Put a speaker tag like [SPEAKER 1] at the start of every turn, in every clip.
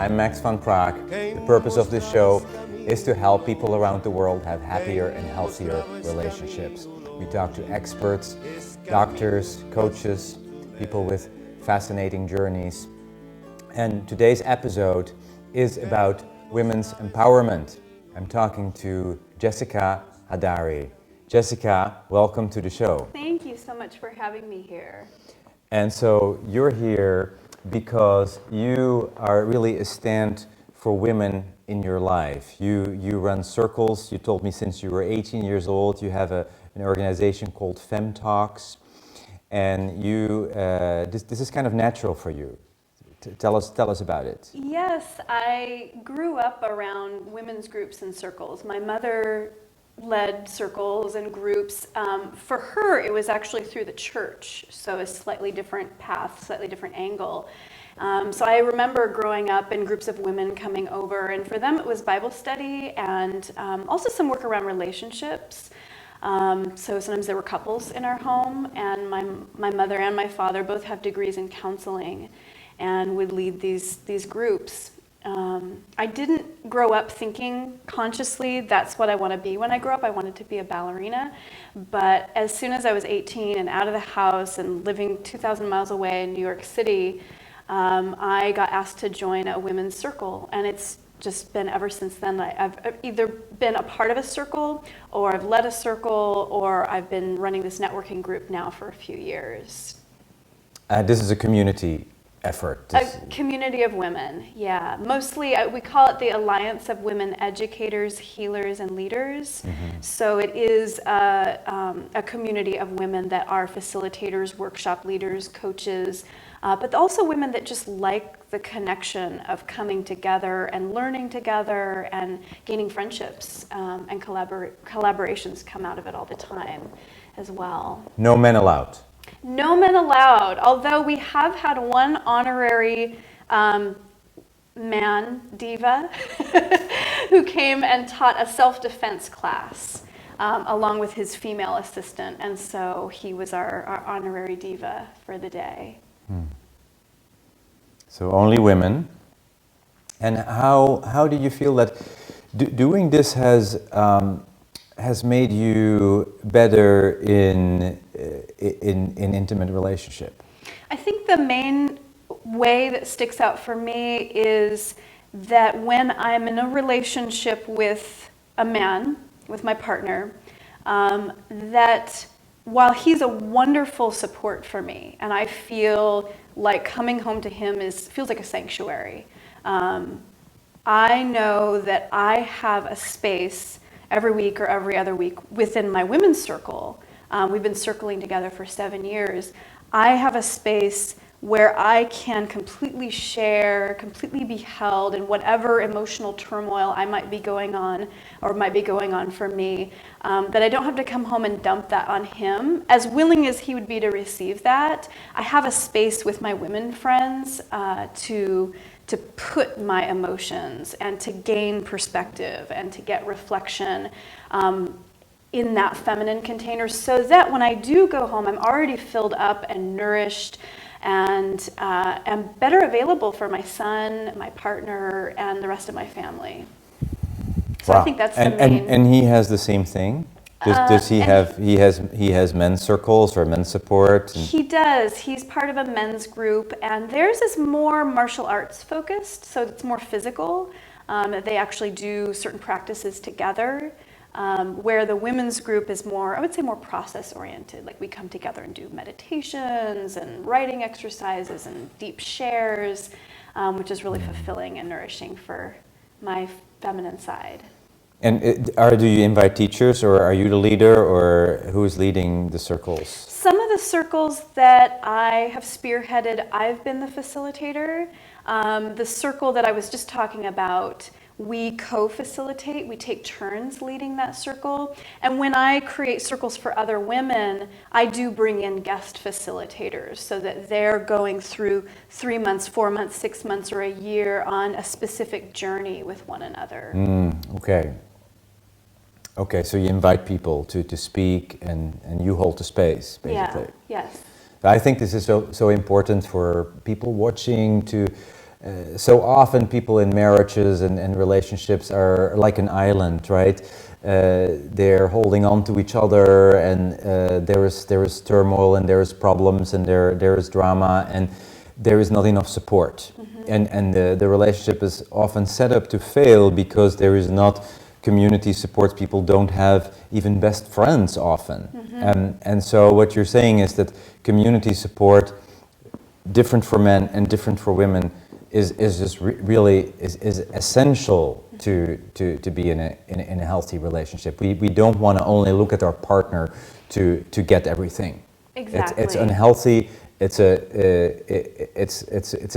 [SPEAKER 1] I'm Max van Praag. The purpose of this show is to help people around the world have happier and healthier relationships. We talk to experts, doctors, coaches, people with fascinating journeys. And today's episode is about women's empowerment. I'm talking to Jessica Hadari. Jessica, welcome to the show.
[SPEAKER 2] Thank you so much for having me here.
[SPEAKER 1] And so you're here because you are really a stand for women in your life. You run circles. You told me since you were 18 years old you have an organization called Femme Talks, and this is kind of natural for you. Tell us about it.
[SPEAKER 2] Yes, I grew up around women's groups and circles. My mother led circles and groups. For her, it was actually through the church, so a slightly different path, slightly different angle. So I remember growing up in groups of women coming over, and for them it was Bible study and also some work around relationships. So sometimes there were couples in our home, and my mother and my father both have degrees in counseling and would lead these groups. I didn't grow up thinking consciously that's what I want to be when I grow up. I wanted to be a ballerina. But as soon as I was 18 and out of the house and living 2,000 miles away in New York City, I got asked to join a women's circle. And it's just been ever since then. I've either been a part of a circle, or I've led a circle, or I've been running this networking group now for a few years.
[SPEAKER 1] This is a community effort.
[SPEAKER 2] A community of women, yeah. Mostly, we call it the Alliance of Women Educators, Healers, and Leaders. Mm-hmm. So it is a community of women that are facilitators, workshop leaders, coaches, but also women that just like the connection of coming together and learning together and gaining friendships, and collaborations come out of it all the time as well.
[SPEAKER 1] No men allowed.
[SPEAKER 2] No men allowed, although we have had one honorary man, diva, who came and taught a self-defense class along with his female assistant, and so he was our honorary diva for the day.
[SPEAKER 1] So only women. And how do you feel that doing this has made you better in intimate relationship?
[SPEAKER 2] I think the main way that sticks out for me is that when I'm in a relationship with a man, with my partner, that while he's a wonderful support for me, and I feel like coming home to him feels like a sanctuary, I know that I have a space every week or every other week within my women's circle. We've been circling together for 7 years. I have a space where I can completely share, completely be held in whatever emotional turmoil I might be going on or might be going on for me, that I don't have to come home and dump that on him. As willing as he would be to receive that, I have a space with my women friends to put my emotions and to gain perspective and to get reflection in that feminine container, so that when I do go home, I'm already filled up and nourished and am better available for my son, my partner, and the rest of my family. So
[SPEAKER 1] wow.
[SPEAKER 2] I think that's the main.
[SPEAKER 1] And he has the same thing? Does he have he has men's circles or men's support?
[SPEAKER 2] He does. He's part of a men's group, and theirs is more martial arts focused, so it's more physical. They actually do certain practices together, where the women's group is more, I would say, more process oriented. Like we come together and do meditations and writing exercises and deep shares, which is really fulfilling and nourishing for my feminine side.
[SPEAKER 1] And do you invite teachers, or are you the leader, or who is leading the circles?
[SPEAKER 2] Some of the circles that I have spearheaded, I've been the facilitator. The circle that I was just talking about, we co-facilitate, we take turns leading that circle. And when I create circles for other women, I do bring in guest facilitators so that they're going through 3 months, 4 months, 6 months, or a year on a specific journey with one another.
[SPEAKER 1] Okay. Okay, so you invite people to speak and you hold the space, basically.
[SPEAKER 2] Yeah, yes.
[SPEAKER 1] I think this is so important for people watching to so often people in marriages and relationships are like an island, right? They're holding on to each other, and there is turmoil, and there is problems, and there is drama, and there is not enough support. And the relationship is often set up to fail because there is not community support. People don't have even best friends often. And so what you're saying is that community support, different for men and different for women, is just really essential to be in a healthy relationship. We don't want to only look at our partner to get everything.
[SPEAKER 2] Exactly.
[SPEAKER 1] It's unhealthy. It's a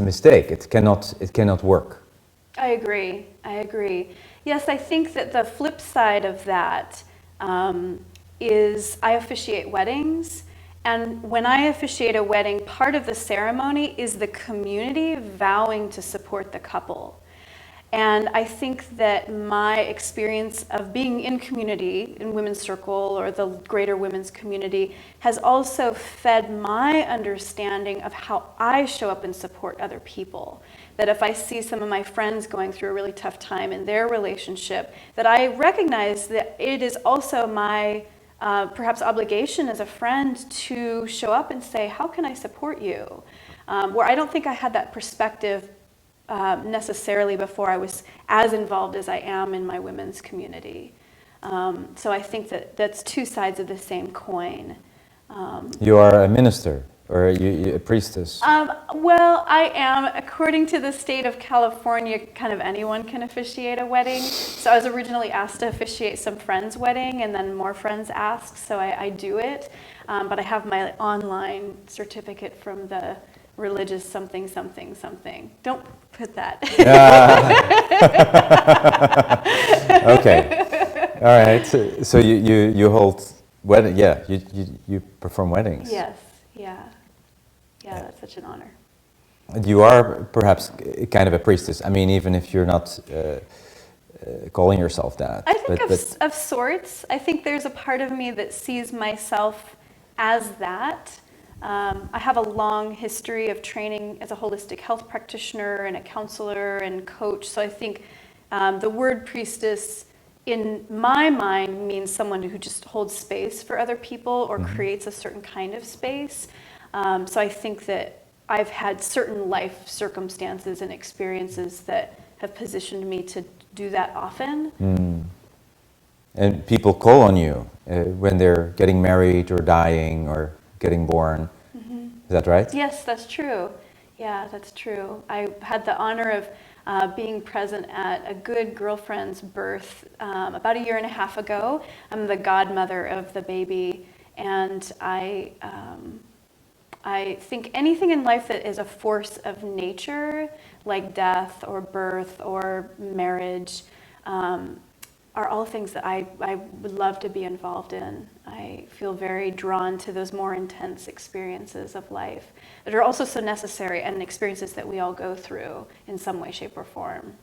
[SPEAKER 1] mistake. It cannot work.
[SPEAKER 2] I agree. Yes, I think that the flip side of that is I officiate weddings. And when I officiate a wedding, part of the ceremony is the community vowing to support the couple. And I think that my experience of being in community, in Women's Circle or the greater women's community, has also fed my understanding of how I show up and support other people. That if I see some of my friends going through a really tough time in their relationship, that I recognize that it is also my perhaps obligation as a friend to show up and say, how can I support you? Where I don't think I had that perspective necessarily before I was as involved as I am in my women's community. So I think that that's two sides of the same coin.
[SPEAKER 1] You are a minister, or you a priestess?
[SPEAKER 2] Well, I am. According to the state of California, kind of anyone can officiate a wedding. So I was originally asked to officiate some friends' wedding, and then more friends asked, so I do it. But I have my online certificate from the religious something. Don't put that. Okay. All right. So you hold wedding? Yeah. You perform weddings. Yes. Yeah, that's such an honor.
[SPEAKER 1] You are perhaps kind of a priestess. I mean, even if you're not calling yourself that.
[SPEAKER 2] I think of sorts. I think there's a part of me that sees myself as that. I have a long history of training as a holistic health practitioner and a counselor and coach. So I think the word priestess in my mind means someone who just holds space for other people or creates a certain kind of space. So I think that I've had certain life circumstances and experiences that have positioned me to do that often.
[SPEAKER 1] And people call on you when they're getting married or dying or getting born. Is that right?
[SPEAKER 2] Yes, that's true. Yeah, that's true. I had the honor of being present at a good girlfriend's birth about 1.5 years ago. I'm the godmother of the baby, and I think anything in life that is a force of nature, like death or birth or marriage, are all things that I would love to be involved in. I feel very drawn to those more intense experiences of life that are also so necessary, and experiences that we all go through in some way, shape, or form.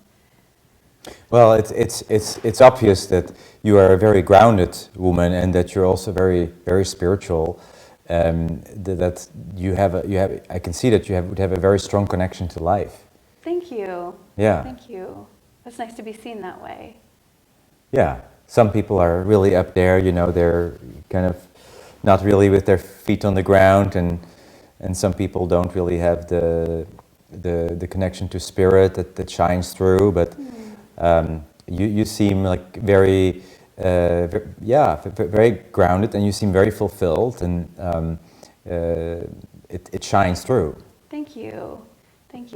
[SPEAKER 1] Well, it's obvious that you are a very grounded woman, and that you're also very, very spiritual. That you have I can see that you would have a very strong connection to life.
[SPEAKER 2] Thank you.
[SPEAKER 1] Yeah.
[SPEAKER 2] Thank you. That's nice to be seen that way.
[SPEAKER 1] Yeah. Some people are really up there, they're kind of not really with their feet on the ground, and some people don't really have the connection to spirit that shines through, but you seem like very very grounded, and you seem very fulfilled, and it shines through.
[SPEAKER 2] Thank you.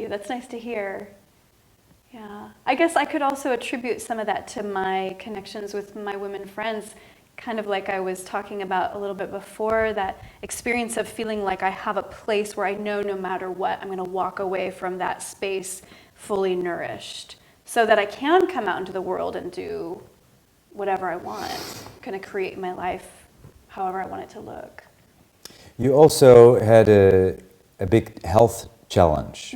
[SPEAKER 2] That's nice to hear. Yeah, I guess I could also attribute some of that to my connections with my women friends, kind of like I was talking about a little bit before, that experience of feeling like I have a place where I know no matter what, I'm going to walk away from that space fully nourished, so that I can come out into the world and do whatever I want, kind of create my life however I want it to look.
[SPEAKER 1] You also had a big health challenge.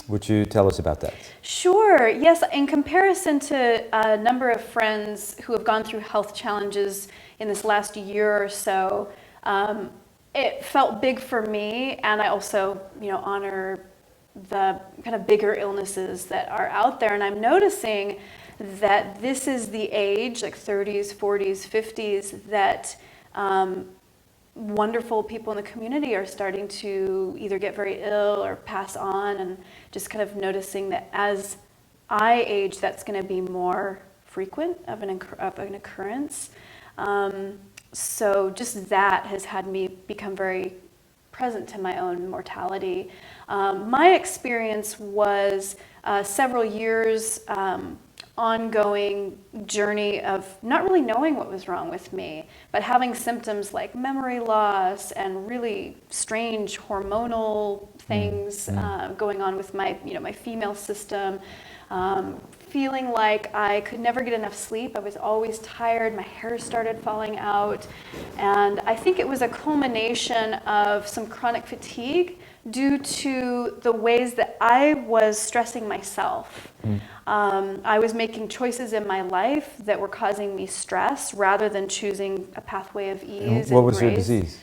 [SPEAKER 1] Would you tell us about that?
[SPEAKER 2] Sure. Yes. In comparison to a number of friends who have gone through health challenges in this last year or so, it felt big for me, and I also, honor the kind of bigger illnesses that are out there. And I'm noticing that this is the age, like 30s, 40s, 50s, that wonderful people in the community are starting to either get very ill or pass on, and just kind of noticing that as I age, that's going to be more frequent of an occurrence. So just that has had me become very present to my own mortality. My experience was several years ongoing journey of not really knowing what was wrong with me, but having symptoms like memory loss and really strange hormonal things going on with my, my female system. Feeling like I could never get enough sleep. I was always tired. My hair started falling out. And I think it was a culmination of some chronic fatigue due to the ways that I was stressing myself. I was making choices in my life that were causing me stress rather than choosing a pathway of ease.
[SPEAKER 1] What was your disease?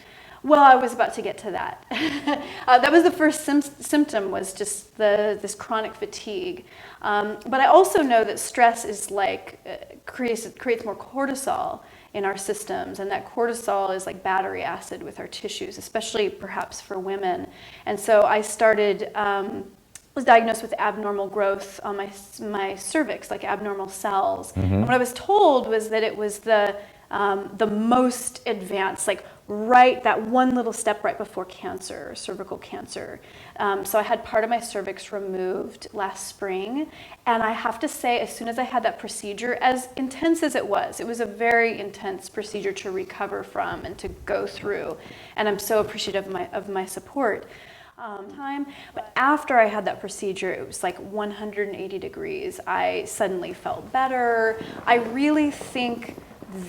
[SPEAKER 2] Well, I was about to get to that. That was the first symptom, was just this chronic fatigue. But I also know that stress is creates more cortisol in our systems, and that cortisol is like battery acid with our tissues, especially perhaps for women. And so I was diagnosed with abnormal growth on my cervix, like abnormal cells. And what I was told was that it was the most advanced, like that one little step right before cancer, cervical cancer. So I had part of my cervix removed last spring, and I have to say, as soon as I had that procedure, as intense as it was a very intense procedure to recover from and to go through, and I'm so appreciative of my support. But after I had that procedure, it was like 180 degrees. I suddenly felt better. I really think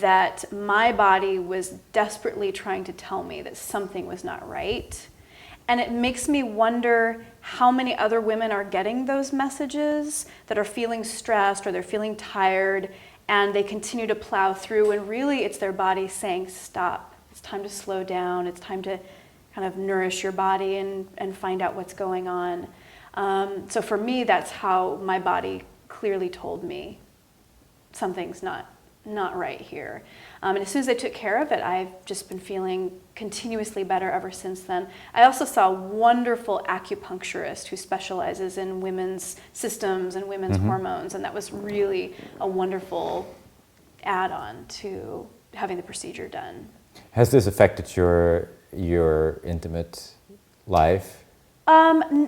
[SPEAKER 2] that my body was desperately trying to tell me that something was not right. And it makes me wonder how many other women are getting those messages, that are feeling stressed or they're feeling tired, and they continue to plow through, and really it's their body saying, stop, it's time to slow down, it's time to kind of nourish your body and find out what's going on. So for me, that's how my body clearly told me something's not right here. And as soon as I took care of it, I've just been feeling continuously better ever since then. I also saw a wonderful acupuncturist who specializes in women's systems and women's hormones, and that was really a wonderful add-on to having the procedure done.
[SPEAKER 1] Has this affected your intimate life?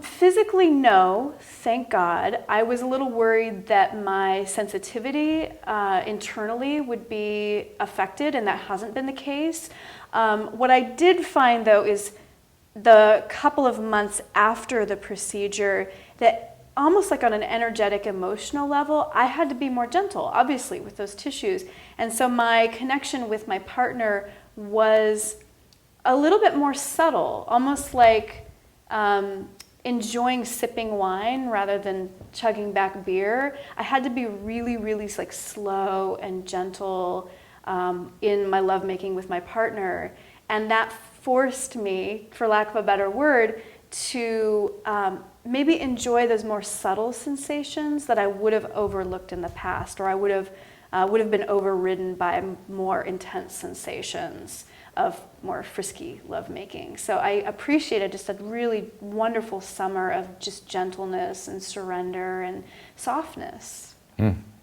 [SPEAKER 2] Physically, no, thank God. I was a little worried that my sensitivity internally would be affected, and that hasn't been the case. What I did find, though, is the couple of months after the procedure, that almost like on an energetic, emotional level, I had to be more gentle, obviously, with those tissues. And so my connection with my partner was a little bit more subtle, almost like enjoying sipping wine rather than chugging back beer. I had to be really, really like slow and gentle in my lovemaking with my partner, and that forced me, for lack of a better word, to maybe enjoy those more subtle sensations that I would have overlooked in the past, or I would have been overridden by more intense sensations of more frisky lovemaking. So I appreciated just a really wonderful summer of just gentleness and surrender and softness.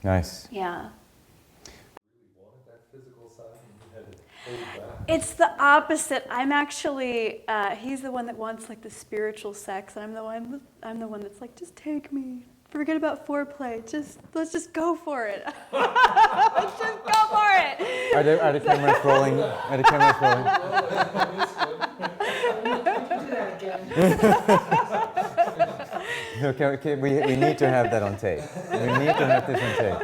[SPEAKER 1] Nice.
[SPEAKER 2] Yeah.
[SPEAKER 3] Wanted that physical side and you had to hold back.
[SPEAKER 2] It's the opposite. I'm actually, he's the one that wants like the spiritual sex, and I'm the one that's like, just take me. Forget about foreplay. Let's just go for it. Let's just go for it.
[SPEAKER 1] Are the cameras rolling? Are the cameras rolling? Okay, we need to have that on tape. We need to have this on tape.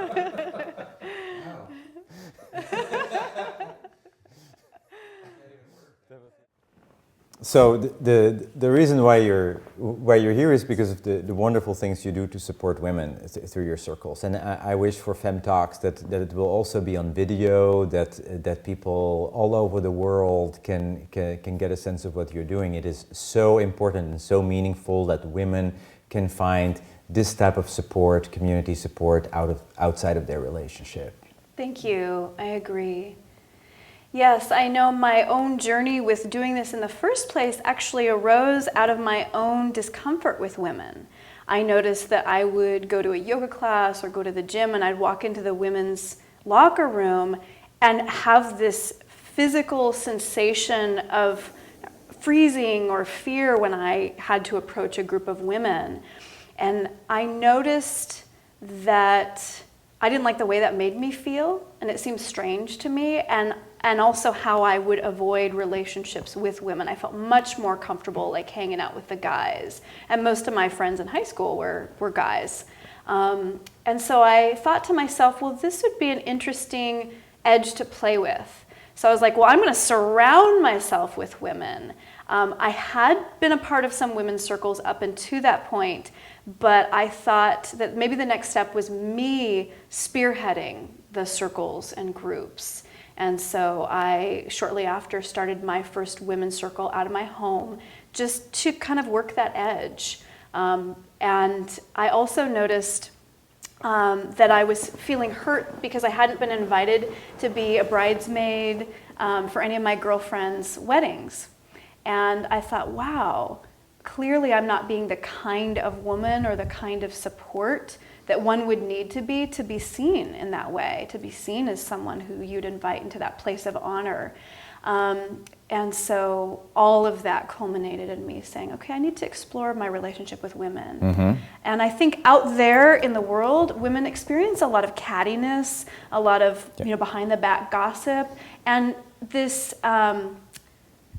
[SPEAKER 1] So the reason why you're here is because of the wonderful things you do to support women through your circles, and I wish for Femme Talks that it will also be on video, that people all over the world can get a sense of what you're doing. It is so important and so meaningful that women can find this type of support, community support outside of their relationship.
[SPEAKER 2] Thank you. I agree. Yes, I know my own journey with doing this in the first place actually arose out of my own discomfort with women. I noticed that I would go to a yoga class or go to the gym and I'd walk into the women's locker room and have this physical sensation of freezing or fear when I had to approach a group of women. And I noticed that I didn't like the way that made me feel, and it seemed strange to me, and also how I would avoid relationships with women. I felt much more comfortable like hanging out with the guys, and most of my friends in high school were guys. And so I thought to myself, well, this would be an interesting edge to play with. So I was like, well, I'm going to surround myself with women. I had been a part of some women's circles up until that point, but I thought that maybe the next step was me spearheading the circles and groups. And so I, shortly after, started my first women's circle out of my home, just to kind of work that edge. And I also noticed that I was feeling hurt because I hadn't been invited to be a bridesmaid for any of my girlfriends' weddings. And I thought, wow, clearly I'm not being the kind of woman or the kind of support that one would need to be seen in that way, to be seen as someone who you'd invite into that place of honor. And so all of that culminated in me saying, okay, I need to explore my relationship with women. Mm-hmm. And I think out there in the world, women experience a lot of cattiness, a lot of behind the back gossip, and this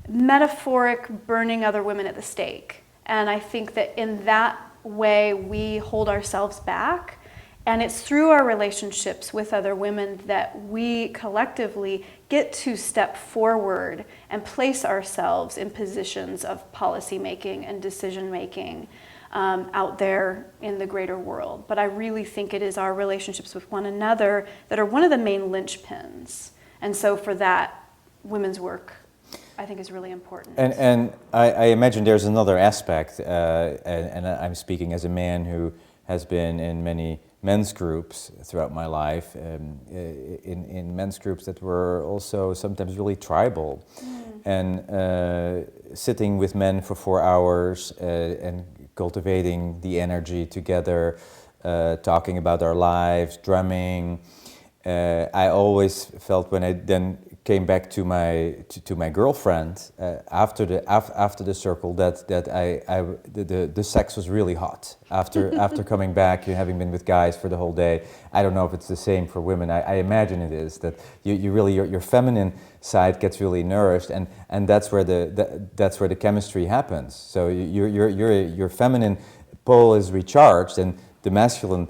[SPEAKER 2] metaphoric burning other women at the stake. And I think that in that way we hold ourselves back, and it's through our relationships with other women that we collectively get to step forward and place ourselves in positions of policy making and decision making out there in the greater world. But I really think it is our relationships with one another that are one of the main linchpins. And so for that, women's work, I think, is really important.
[SPEAKER 1] And I imagine there's another aspect, and I'm speaking as a man who has been in many men's groups throughout my life, in men's groups that were also sometimes really tribal. And sitting with men for 4 hours and cultivating the energy together, talking about our lives, drumming. I always felt when I then came back to my girlfriend after the circle that the sex was really hot after coming back and having been with guys for the whole day. I don't know if it's the same for women. I imagine it is, that you really your feminine side gets really nourished, and that's where the chemistry happens. So your feminine pole is recharged and the masculine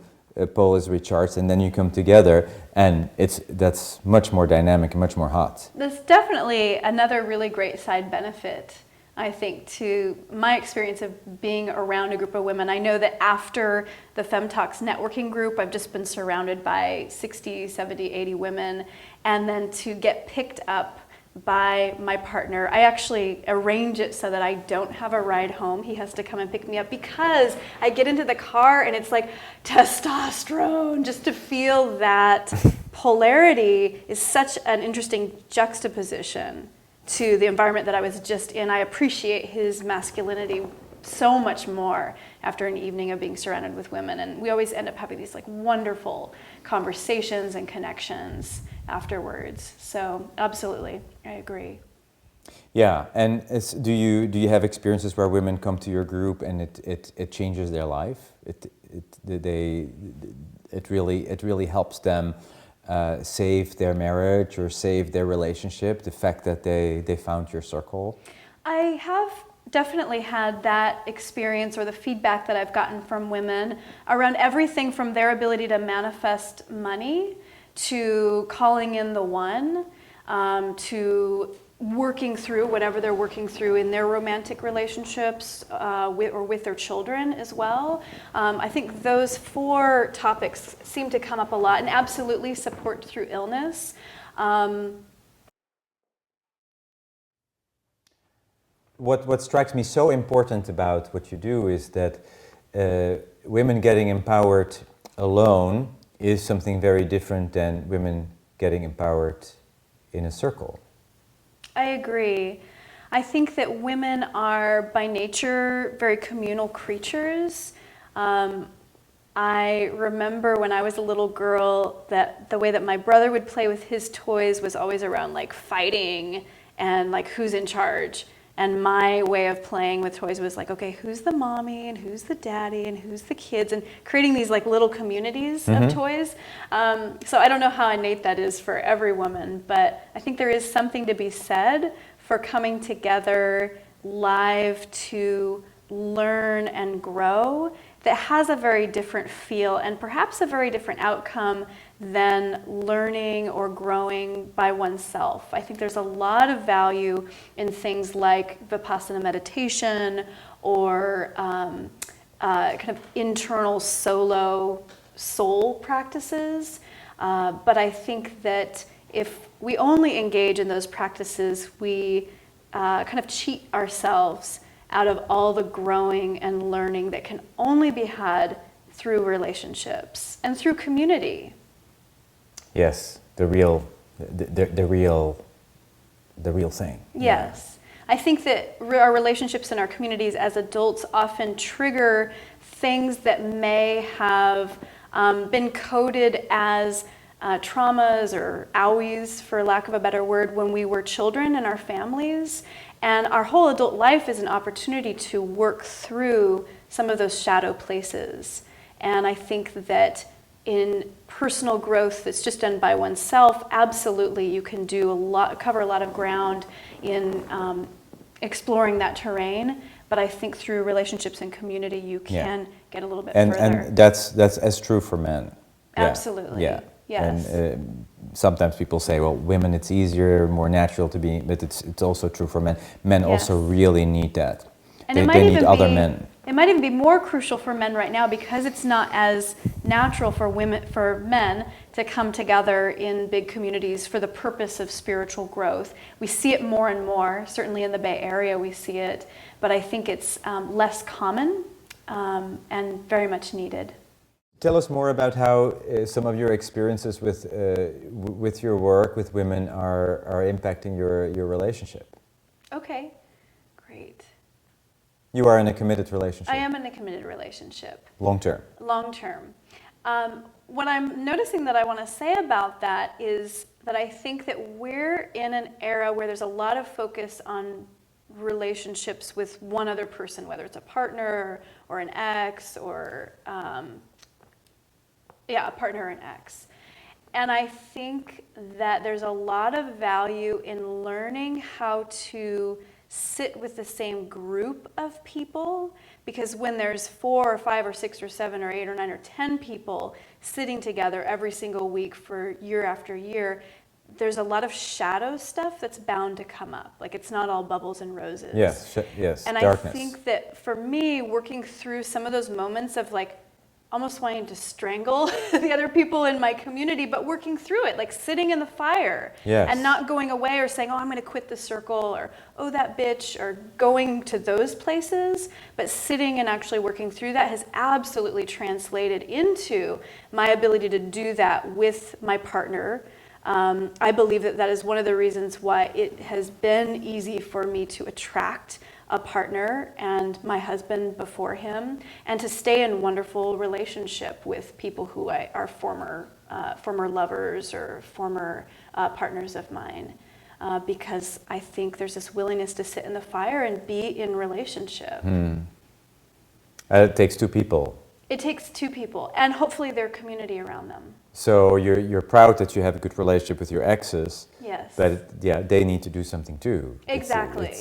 [SPEAKER 1] pole is recharged, and then you come together, and that's much more dynamic and much more hot.
[SPEAKER 2] That's definitely another really great side benefit, I think, to my experience of being around a group of women. I know that after the Femme Talks networking group, I've just been surrounded by 60, 70, 80 women, and then to get picked up by my partner. I actually arrange it so that I don't have a ride home. He has to come and pick me up, because I get into the car and it's like testosterone. Just to feel that polarity is such an interesting juxtaposition to the environment that I was just in. I appreciate his masculinity so much more after an evening of being surrounded with women, and we always end up having these like wonderful conversations and connections afterwards. So absolutely, I agree.
[SPEAKER 1] Yeah, and do you have experiences where women come to your group and it changes their life? It really helps them save their marriage or save their relationship, the fact that they found your circle?
[SPEAKER 2] I have definitely had that experience, or the feedback that I've gotten from women around everything from their ability to manifest money, to calling in the one, to working through whatever they're working through in their romantic relationships with their children as well. I think those 4 topics seem to come up a lot, and absolutely support through illness.
[SPEAKER 1] What strikes me so important about what you do is that women getting empowered alone is something very different than women getting empowered in a circle.
[SPEAKER 2] I agree. I think that women are by nature very communal creatures. I remember when I was a little girl that the way that my brother would play with his toys was always around like fighting and like who's in charge. And my way of playing with toys was like, okay, who's the mommy and who's the daddy and who's the kids, and creating these like little communities of toys. So I don't know how innate that is for every woman, but I think there is something to be said for coming together live to learn and grow that has a very different feel and perhaps a very different outcome than learning or growing by oneself. I think there's a lot of value in things like Vipassana meditation or kind of internal solo soul practices. But I think that if we only engage in those practices, we kind of cheat ourselves out of all the growing and learning that can only be had through relationships and through community.
[SPEAKER 1] Yes, the real thing.
[SPEAKER 2] Yes. I think that our relationships in our communities as adults often trigger things that may have been coded as traumas or owies, for lack of a better word, when we were children in our families. And our whole adult life is an opportunity to work through some of those shadow places. And I think that in personal growth that's just done by oneself, absolutely you can do cover a lot of ground in exploring that terrain. But I think through relationships and community, you can get a little bit further.
[SPEAKER 1] And that's as true for men.
[SPEAKER 2] Absolutely.
[SPEAKER 1] Yeah.
[SPEAKER 2] Yes.
[SPEAKER 1] And sometimes people say, well, women, it's easier, more natural to be, but it's also true for men. Men also really need that.
[SPEAKER 2] And
[SPEAKER 1] they need other men.
[SPEAKER 2] It might even be more crucial for men right now because it's not as natural for men to come together in big communities for the purpose of spiritual growth. We see it more and more, certainly in the Bay Area we see it, but I think it's less common and very much needed.
[SPEAKER 1] Tell us more about how some of your experiences with your work with women are impacting your relationship.
[SPEAKER 2] Okay, great.
[SPEAKER 1] You are in a committed relationship.
[SPEAKER 2] I am in a committed relationship.
[SPEAKER 1] Long term.
[SPEAKER 2] Long term. What I'm noticing that I want to say about that is that I think that we're in an era where there's a lot of focus on relationships with one other person, whether it's a partner or an ex or a partner or an ex. And I think that there's a lot of value in learning how to sit with the same group of people, because when there's 4 or 5 or 6 or 7 or 8 or 9 or 10 people sitting together every single week for year after year, there's a lot of shadow stuff that's bound to come up. Like, it's not all bubbles and roses.
[SPEAKER 1] Yes,
[SPEAKER 2] and
[SPEAKER 1] darkness.
[SPEAKER 2] I think that for me, working through some of those moments of like almost wanting to strangle the other people in my community, but working through it, like sitting in the fire and not going away or saying, oh, I'm going to quit the circle, or oh, that bitch, or going to those places, but sitting and actually working through that has absolutely translated into my ability to do that with my partner. I believe that is one of the reasons why it has been easy for me to attract a partner and my husband before him, and to stay in wonderful relationship with people who are former lovers or former partners of mine, because I think there's this willingness to sit in the fire and be in relationship.
[SPEAKER 1] It takes 2 people.
[SPEAKER 2] It takes 2 people, and hopefully their community around them.
[SPEAKER 1] So you're proud that you have a good relationship with your exes.
[SPEAKER 2] Yes.
[SPEAKER 1] But they need to do something too.
[SPEAKER 2] Exactly.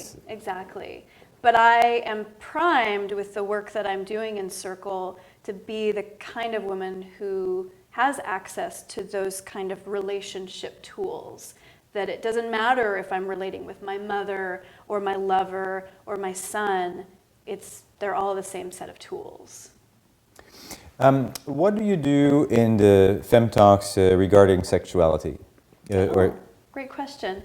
[SPEAKER 2] But I am primed with the work that I'm doing in Circle to be the kind of woman who has access to those kind of relationship tools. That it doesn't matter if I'm relating with my mother or my lover or my son, they're all the same set of tools.
[SPEAKER 1] What do you do in the Femme Talks regarding sexuality? Or
[SPEAKER 2] Great question.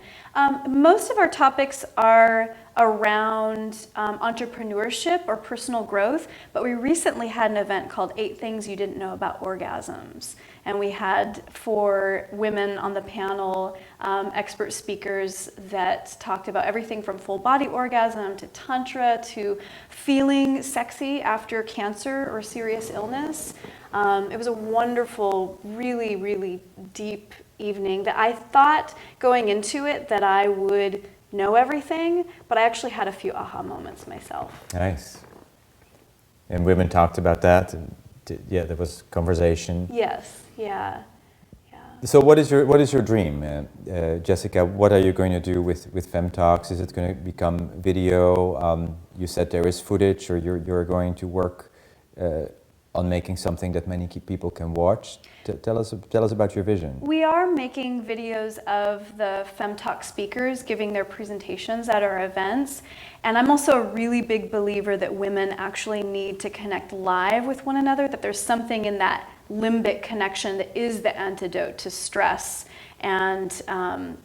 [SPEAKER 2] Most of our topics are around entrepreneurship or personal growth, but we recently had an event called 8 Things You Didn't Know About Orgasms. And we had 4 women on the panel, expert speakers that talked about everything from full body orgasm to tantra to feeling sexy after cancer or serious illness. It was a wonderful, really, really deep evening that I thought going into it that I would know everything, but I actually had a few aha moments myself.
[SPEAKER 1] Nice. And women talked about that, and there was conversation.
[SPEAKER 2] Yes, yeah.
[SPEAKER 1] So what is your dream, Jessica? What are you going to do with Femme Talks? Is it going to become video? You said there is footage, or you're going to work on making something that many people can watch. Tell us about your vision.
[SPEAKER 2] We are making videos of the Femme Talk speakers giving their presentations at our events. And I'm also a really big believer that women actually need to connect live with one another, that there's something in that limbic connection that is the antidote to stress and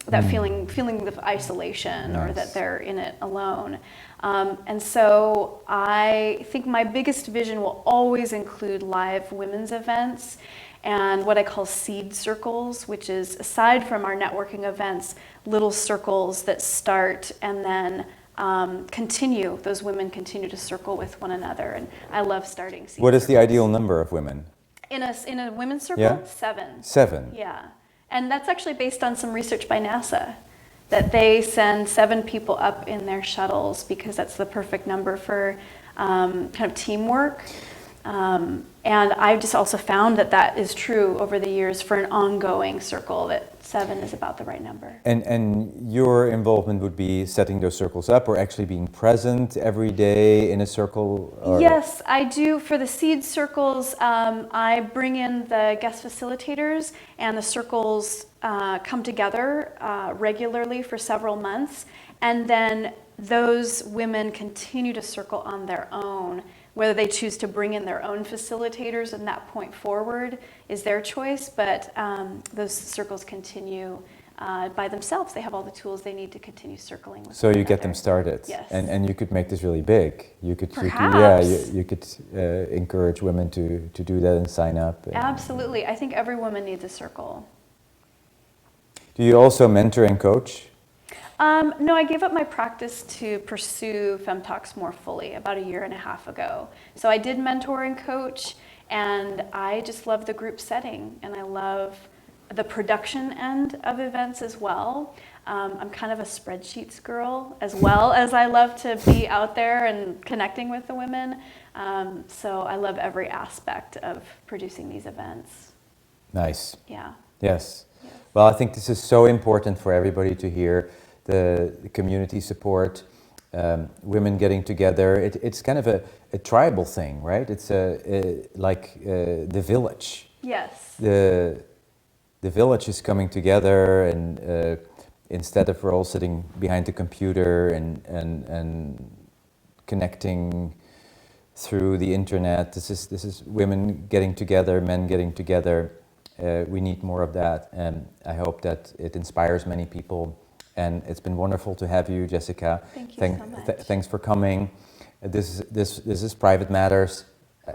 [SPEAKER 2] that feeling of isolation. Nice. Or that they're in it alone. And so I think my biggest vision will always include live women's events and what I call seed circles, which is, aside from our networking events, little circles that start and then continue. Those women continue to circle with one another, and I love starting seed
[SPEAKER 1] What is
[SPEAKER 2] circles.
[SPEAKER 1] the ideal number of women?
[SPEAKER 2] In a women's circle?
[SPEAKER 1] Yeah?
[SPEAKER 2] 7.
[SPEAKER 1] 7?
[SPEAKER 2] Yeah. And that's actually based on some research by NASA, that they send 7 people up in their shuttles because that's the perfect number for kind of teamwork. And I've just also found that is true over the years for an ongoing circle, that 7 is about the right number. And
[SPEAKER 1] your involvement would be setting those circles up, or actually being present every day in a circle? Or?
[SPEAKER 2] Yes, I do. For the seed circles, I bring in the guest facilitators, and the circles come together regularly for several months. And then those women continue to circle on their own. Whether they choose to bring in their own facilitators and that point forward is their choice, but those circles continue by themselves. They have all the tools they need to continue circling with
[SPEAKER 1] So
[SPEAKER 2] one
[SPEAKER 1] you
[SPEAKER 2] another.
[SPEAKER 1] Get them started.
[SPEAKER 2] Yes.
[SPEAKER 1] And you could make this really big. You could, you could encourage women to do that and sign up.
[SPEAKER 2] Absolutely. I think every woman needs a circle.
[SPEAKER 1] Do you also mentor and coach?
[SPEAKER 2] No, I gave up my practice to pursue Femme Talks more fully about 1.5 years ago. So I did mentor and coach, and I just love the group setting, and I love the production end of events as well. I'm kind of a spreadsheets girl, as well as I love to be out there and connecting with the women. So I love every aspect of producing these events.
[SPEAKER 1] Nice.
[SPEAKER 2] Yeah.
[SPEAKER 1] Yes. Well, I think this is so important for everybody to hear. The community support, women getting together. It's kind of a tribal thing, right? It's like the village.
[SPEAKER 2] Yes.
[SPEAKER 1] The village is coming together, and instead of we're all sitting behind the computer and connecting through the internet, this is women getting together, men getting together. We need more of that, and I hope that it inspires many people. And it's been wonderful to have you, Jessica.
[SPEAKER 2] Thank you so much.
[SPEAKER 1] Thanks for coming. This is Private Matters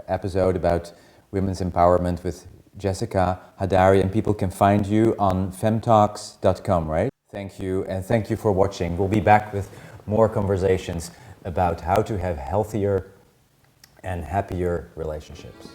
[SPEAKER 1] episode about women's empowerment with Jessica Hadari, and people can find you on femtalks.com, right? Thank you, and thank you for watching. We'll be back with more conversations about how to have healthier and happier relationships.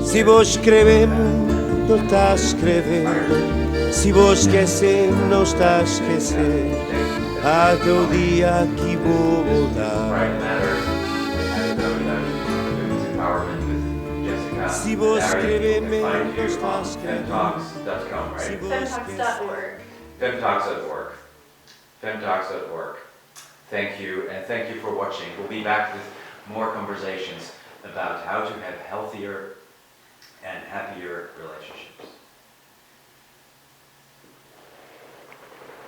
[SPEAKER 4] Se vos escrevemos, não está a escrever. Se vos esquecer, não está a esquecer. Até o dia que vou voltar. Se vos
[SPEAKER 5] Hadari,
[SPEAKER 4] escrever-me,
[SPEAKER 5] you can
[SPEAKER 4] não
[SPEAKER 5] find you
[SPEAKER 4] está a
[SPEAKER 5] on
[SPEAKER 4] escrever.
[SPEAKER 5] FemmeTalks.com,
[SPEAKER 4] Se
[SPEAKER 5] right?
[SPEAKER 4] vos
[SPEAKER 2] FemmeTalks.org.
[SPEAKER 5] FemmeTalks.org. FemmeTalks.org. Thank you, and thank you for watching. We'll be back with more conversations about how to have healthier and happier relationships.